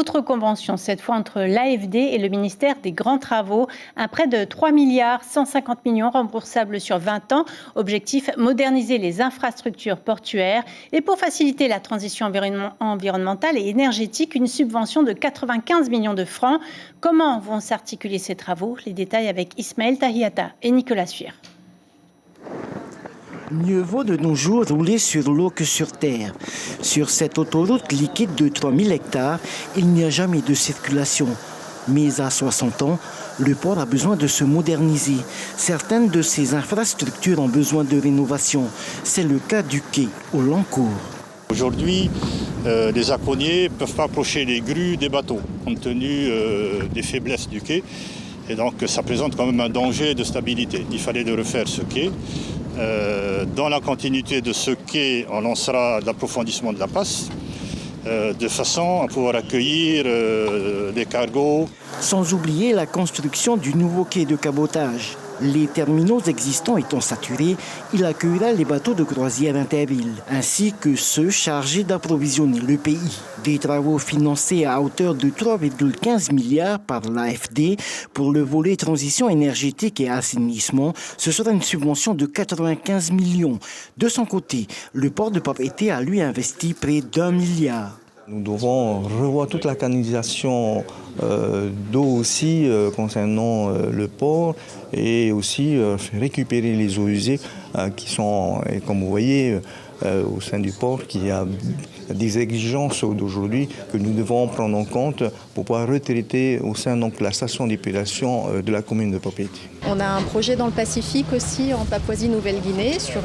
autre convention, cette fois entre l'AFD et le ministère des Grands Travaux. Un prêt de 3 milliards 150 millions remboursable sur 20 ans. Objectif, moderniser les infrastructures portuaires. Et pour faciliter la transition environnementale et énergétique, une subvention de 95 millions de francs. Comment vont s'articuler ces travaux? Les détails avec Ismaël Tahiata et Nicolas Suir. Mieux vaut de nos jours rouler sur l'eau que sur terre. Sur cette autoroute liquide de 3000 hectares, il n'y a jamais de circulation. Mais à 60 ans, le port a besoin de se moderniser. Certaines de ses infrastructures ont besoin de rénovation. C'est le cas du quai au Lancourt. Aujourd'hui, les aconniers ne peuvent pas approcher les grues des bateaux, compte tenu des faiblesses du quai. Et donc, ça présente quand même un danger de stabilité. Il fallait de refaire ce quai. Dans la continuité de ce quai, on lancera l'approfondissement de la passe, de façon à pouvoir accueillir des cargos. Sans oublier la construction du nouveau quai de cabotage. Les terminaux existants étant saturés, il accueillera les bateaux de croisière intervilles, ainsi que ceux chargés d'approvisionner le pays. Des travaux financés à hauteur de 3,15 milliards par l'AFD pour le volet transition énergétique et assainissement. Ce sera une subvention de 95 millions. De son côté, le port de Papeete a lui investi près d'1 milliard. Nous devons revoir toute la canalisation d'eau aussi concernant le port et aussi récupérer les eaux usées qui sont, comme vous voyez, au sein du port, qu'il y a des exigences d'aujourd'hui que nous devons prendre en compte pour pouvoir retraiter au sein de la station d'épilation de la commune de Papeete. On a un projet dans le Pacifique aussi, en Papouasie-Nouvelle-Guinée, sur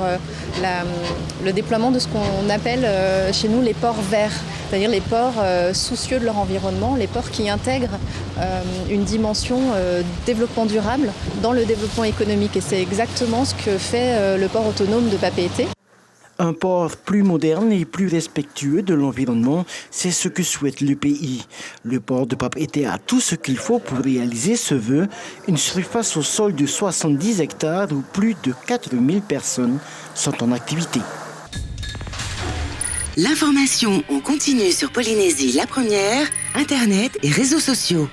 le déploiement de ce qu'on appelle chez nous les ports verts, c'est-à-dire les ports soucieux de leur environnement, les ports qui intègrent une dimension développement durable dans le développement économique. Et c'est exactement ce que fait le port autonome de Papeete. Un port plus moderne et plus respectueux de l'environnement, c'est ce que souhaite le pays. Le port de Papeete a tout ce qu'il faut pour réaliser ce vœu, une surface au sol de 70 hectares où plus de 4000 personnes sont en activité. L'information en continu sur Polynésie la première, Internet et réseaux sociaux.